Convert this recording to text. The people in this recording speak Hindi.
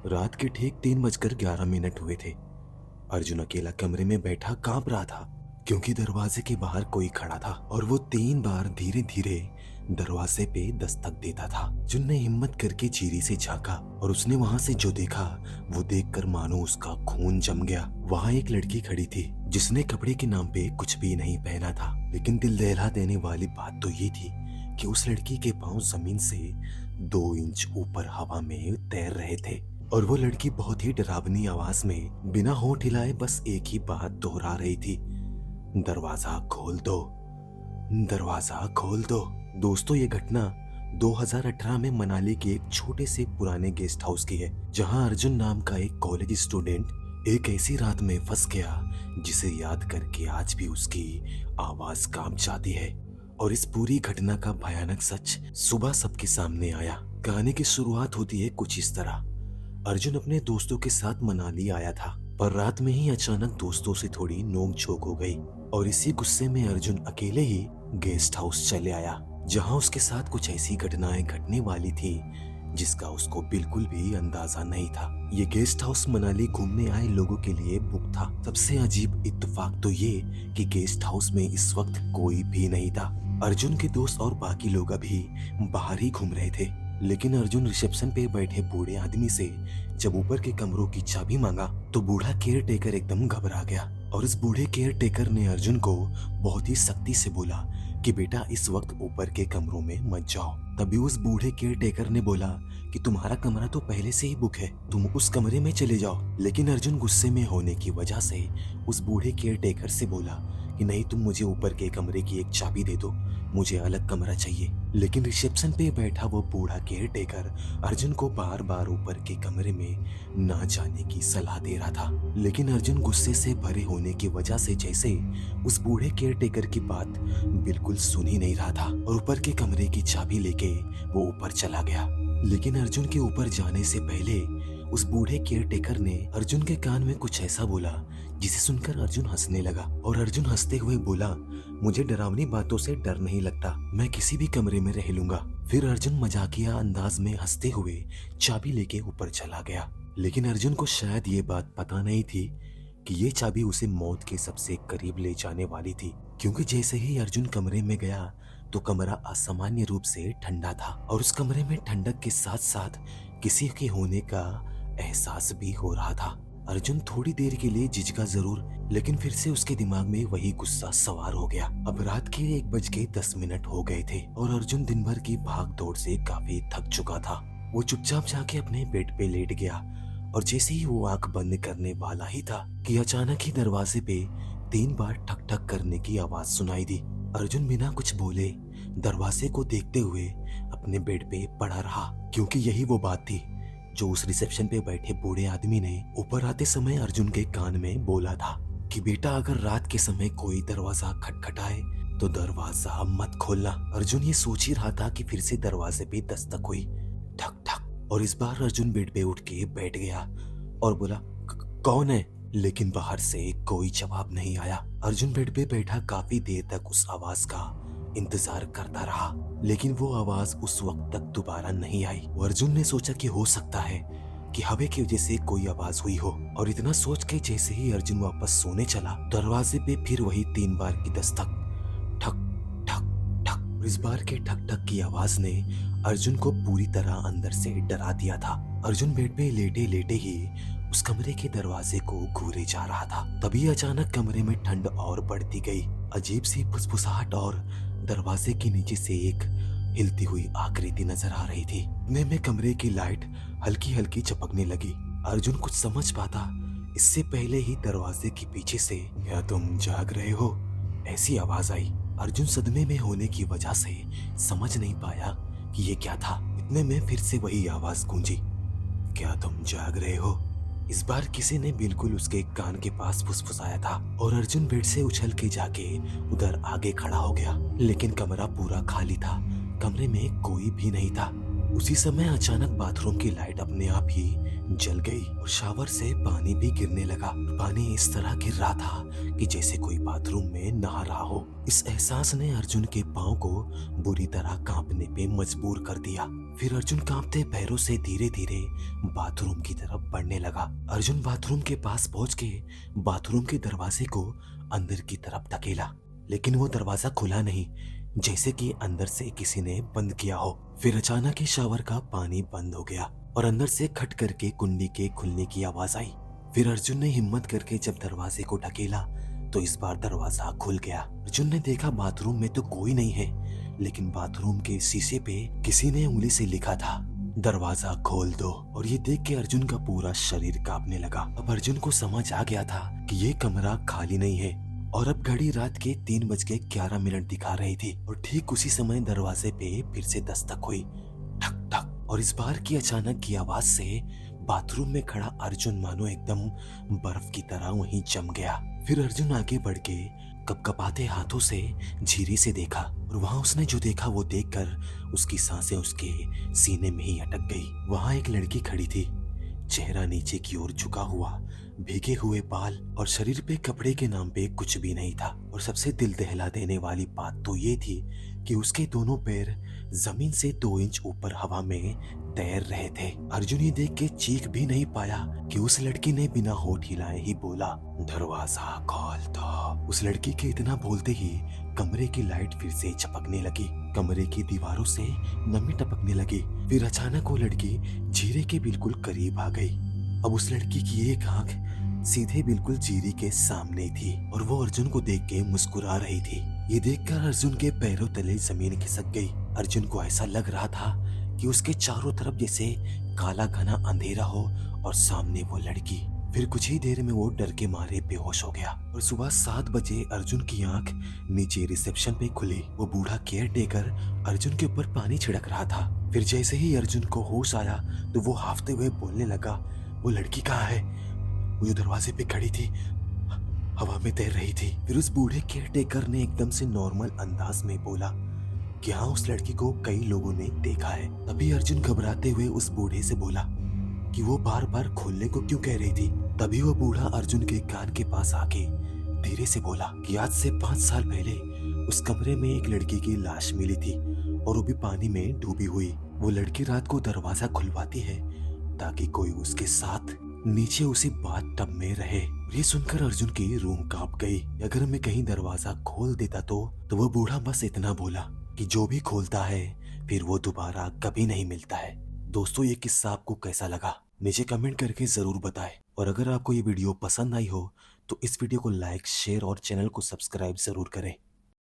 रात के ठीक 3:11 हुए थे। अर्जुन अकेला कमरे में बैठा कांप रहा था क्योंकि दरवाजे के बाहर कोई खड़ा था और वो 3 बार धीरे धीरे दरवाजे पे दस्तक देता था। अर्जुन ने हिम्मत करके चीरी से झांका और उसने वहां से जो देखा वो देखकर मानो उसका खून जम गया। वहां एक लड़की खड़ी थी जिसने कपड़े के नाम पे कुछ भी नहीं पहना था, लेकिन दिल दहला देने वाली बात तो ये थी कि उस लड़की के पांव जमीन से 2 इंच ऊपर हवा में तैर रहे थे और वो लड़की बहुत ही डरावनी आवाज में बिना होंठ हिलाए बस एक ही बात दोहरा रही थी, दरवाजा खोल दो, दरवाजा खोल दो। दोस्तों, ये घटना 2018 में मनाली के एक छोटे से पुराने गेस्ट हाउस की है, जहां अर्जुन नाम का एक कॉलेज स्टूडेंट एक ऐसी रात में फंस गया जिसे याद करके आज भी उसकी आवाज कांप जाती है। और इस पूरी घटना का भयानक सच सुबह सबके सामने आया। कहानी की शुरुआत होती है कुछ इस तरह। अर्जुन अपने दोस्तों के साथ मनाली आया था, पर रात में ही अचानक दोस्तों से थोड़ी नोक-झोंक हो गई और इसी गुस्से में अर्जुन अकेले ही गेस्ट हाउस चले आया, जहां उसके साथ कुछ ऐसी घटनाएं घटने वाली थी जिसका उसको बिल्कुल भी अंदाजा नहीं था। ये गेस्ट हाउस मनाली घूमने आए लोगों के लिए बुक था। सबसे अजीब इत्तेफाक तो ये कि गेस्ट हाउस में इस वक्त कोई भी नहीं था। अर्जुन के दोस्त और बाकी लोग अभी बाहर ही घूम रहे थे, लेकिन अर्जुन रिसेप्शन पे बैठे बूढ़े आदमी से जब ऊपर के कमरों की चाबी मांगा तो बूढ़ा केयर टेकर एकदम घबरा गया और इस बूढ़े केयर टेकर ने अर्जुन को बहुत ही सख्ती से बोला कि बेटा इस वक्त ऊपर के कमरों में मत जाओ। तभी उस बूढ़े केयर टेकर ने बोला कि तुम्हारा कमरा तो पहले से ही बुक है, तुम उस कमरे में चले जाओ। लेकिन अर्जुन गुस्से में होने की वजह से उस बूढ़े केयर टेकर से बोला कि नहीं, तुम मुझे ऊपर के कमरे की एक चाबी दे दो, मुझे अलग कमरा चाहिए। लेकिन रिसेप्शन पे बैठा वो बूढ़ा केयर टेकर अर्जुन को बार बार ऊपर के कमरे में ना जाने की सलाह दे रहा था। लेकिन अर्जुन गुस्से से भरे होने की वजह से जैसे उस बूढ़े केयर टेकर की बात बिल्कुल सुन ही नहीं रहा था और ऊपर के कमरे की चाबी लेके वो ऊपर चला गया। लेकिन अर्जुन के ऊपर जाने से पहले उस बूढ़े केयर टेकर ने अर्जुन के कान में कुछ ऐसा बोला जिसे सुनकर अर्जुन हंसने लगा और अर्जुन हंसते हुए बोला, मुझे डरावनी बातों से डर नहीं लगता, मैं किसी भी कमरे में रह लूंगा। फिर अर्जुन मजाकिया अंदाज में हंसते हुए चाबी लेके ऊपर चला गया। लेकिन अर्जुन को शायद ये बात पता नहीं थी कि ये चाबी उसे मौत के सबसे करीब ले जाने वाली थी, क्योंकि जैसे ही अर्जुन कमरे में गया तो कमरा असामान्य रूप से ठंडा था और उस कमरे में ठंडक के साथ साथ किसी के होने का एहसास भी हो रहा था। अर्जुन थोड़ी देर के लिए झिझका जरूर, लेकिन फिर से उसके दिमाग में वही गुस्सा सवार हो गया। अब रात के 1:10 हो गए थे और अर्जुन दिन भर की भाग दौड़ से काफी थक चुका था। वो चुपचाप जाके अपने बेड पे लेट गया और जैसे ही वो आंख बंद करने वाला ही था कि अचानक ही दरवाजे पे 3 बार ठक ठक करने की आवाज सुनाई दी। अर्जुन बिना कुछ बोले दरवाजे को देखते हुए अपने बेड पे पड़ा रहा, क्योंकि यही वो बात थी जो उस रिसेप्शन पे बैठे बूढ़े आदमी ने ऊपर आते समय अर्जुन के कान में बोला था कि बेटा अगर रात के समय कोई दरवाजा खटखटाए तो दरवाजा मत खोलना। अर्जुन ये सोच ही रहा था कि फिर से दरवाजे पे दस्तक हुई, ठक ठक, और इस बार अर्जुन बेड पे उठ के बैठ गया और बोला, कौन है? लेकिन बाहर से कोई जवाब नहीं आया। अर्जुन बेड पे बैठा काफी देर तक उस आवाज का इंतजार करता रहा, लेकिन वो आवाज उस वक्त तक दोबारा नहीं आई। अर्जुन ने सोचा कि हो सकता है कि हवा की वजह से कोई आवाज हुई हो, और इतना सोच के जैसे ही अर्जुन वापस सोने चला, दरवाजे पे फिर वही 3 बार की दस्तक, ठक ठक ठक। इस बार के ठक ठक की आवाज ने अर्जुन को पूरी तरह अंदर से डरा दिया था। अर्जुन बेड पे लेटे लेटे ही उस कमरे के दरवाजे को घूरे जा रहा था। तभी अचानक कमरे में ठंड और बढ़ती गई। अजीब सी फुसफुसाहट और दरवाजे के नीचे से एक हिलती हुई आकृति नजर आ रही थी। इतने में कमरे की लाइट हल्की हल्की चपकने लगी। अर्जुन कुछ समझ पाता इससे पहले ही दरवाजे के पीछे से, क्या तुम जाग रहे हो? ऐसी आवाज आई। अर्जुन सदमे में होने की वजह से समझ नहीं पाया कि ये क्या था। इतने में फिर से वही आवाज गूंजी, क्या तुम जाग रहे हो? इस बार किसी ने बिल्कुल उसके कान के पास फुसफुसाया था और अर्जुन बेड से उछल के जाके उधर आगे खड़ा हो गया। लेकिन कमरा पूरा खाली था, कमरे में कोई भी नहीं था। उसी समय अचानक बाथरूम की लाइट अपने आप ही जल गई और शावर से पानी भी गिरने लगा। पानी इस तरह गिर रहा था कि जैसे कोई बाथरूम में नहा रहा हो। इस एहसास ने अर्जुन के पांव को बुरी तरह कांपने पे मजबूर कर दिया। फिर अर्जुन कांपते पैरों से धीरे धीरे बाथरूम की तरफ बढ़ने लगा। अर्जुन बाथरूम के पास पहुंच के बाथरूम के दरवाजे को अंदर की तरफ धकेला, लेकिन वो दरवाजा खुला नहीं, जैसे कि अंदर से किसी ने बंद किया हो। फिर अचानक ही शावर का पानी बंद हो गया और अंदर से खट करके कुंडी के खुलने की आवाज आई। फिर अर्जुन ने हिम्मत करके जब दरवाजे को ढकेला तो इस बार दरवाजा खुल गया। अर्जुन ने देखा बाथरूम में तो कोई नहीं है, लेकिन बाथरूम के शीशे पे किसी ने उंगली से लिखा था, दरवाजा खोल दो। और ये देख के अर्जुन का पूरा शरीर कांपने लगा। अब अर्जुन को समझ आ गया था कि ये कमरा खाली नहीं है और अब घड़ी रात के 3:11 दिखा रही थी। और ठीक उसी समय दरवाजे पे फिर से दस्तक हुई, ठक ठक। और इस बार की अचानक की आवाज से बाथरूम में खड़ा अर्जुन मानो एकदम बर्फ की तरह वहीं जम गया। फिर अर्जुन आगे बढ़ के कपकपाते हाथों से झीरे से देखा और वहां उसने जो देखा वो देखकर उसकी सांसें उसके सीने में ही अटक गई। वहां एक लड़की खड़ी थी, चेहरा नीचे की ओर झुका हुआ, भीगे हुए बाल और शरीर पे कपड़े के नाम पे कुछ भी नहीं था। और सबसे दिल दहला देने वाली बात तो ये थी कि उसके दोनों पैर जमीन से 2 इंच ऊपर हवा में तैर रहे थे। अर्जुन ये देख के चीख भी नहीं पाया कि उस लड़की ने बिना होठ हिलाए ही बोला, दरवाजा खोल दो। उस लड़की के इतना बोलते ही कमरे की लाइट फिर से चपकने लगी, कमरे की दीवारों से नमी टपकने लगी। फिर अचानक वो लड़की जीरे के बिल्कुल करीब आ गई। अब उस लड़की की एक आंख सीधे बिल्कुल जीरी के सामने थी और वो अर्जुन को देख के मुस्कुरा रही थी। ये देखकर अर्जुन के पैरों तले जमीन खिसक गई। अर्जुन को ऐसा लग रहा था कि उसके चारों तरफ जैसे काला घना अंधेरा हो और सामने वो लड़की। फिर कुछ ही देर में वो डर के मारे बेहोश हो गया और सुबह 7 बजे अर्जुन की आंख नीचे रिसेप्शन पे खुली। वो बूढ़ा केयर टेकर अर्जुन के ऊपर पानी छिड़क रहा था। फिर जैसे ही अर्जुन को होश आया तो वो हाफते हुए बोलने लगा, वो लड़की कहाँ है? वो जो दरवाजे पे खड़ी थी, हवा में तैर रही थी। फिर उस बूढ़े केयर टेकर ने एकदम से नॉर्मल अंदाज में बोला कि हाँ, उस लड़की को कई लोगों ने देखा है। तभी अर्जुन घबराते हुए उस बूढ़े से बोला कि वो बार बार खोलने को क्यों कह रही थी। तभी वो बूढ़ा अर्जुन के कान के पास आके धीरे से बोला कि आज से 5 साल पहले उस कमरे में एक लड़की की लाश मिली थी और वो भी पानी में डूबी हुई। वो लड़की रात को दरवाजा खुलवाती है ताकि कोई उसके साथ नीचे उसी बाथ टब में रहे। ये सुनकर अर्जुन की रूह कांप गई। अगर मैं कहीं दरवाजा खोल देता तो वो बूढ़ा बस इतना बोला कि जो भी खोलता है फिर वो दोबारा कभी नहीं मिलता है। दोस्तों, ये किस्सा आपको कैसा लगा नीचे कमेंट करके जरूर बताएं। और अगर आपको ये वीडियो पसंद आई हो तो इस वीडियो को लाइक, शेयर और चैनल को सब्सक्राइब जरूर करें।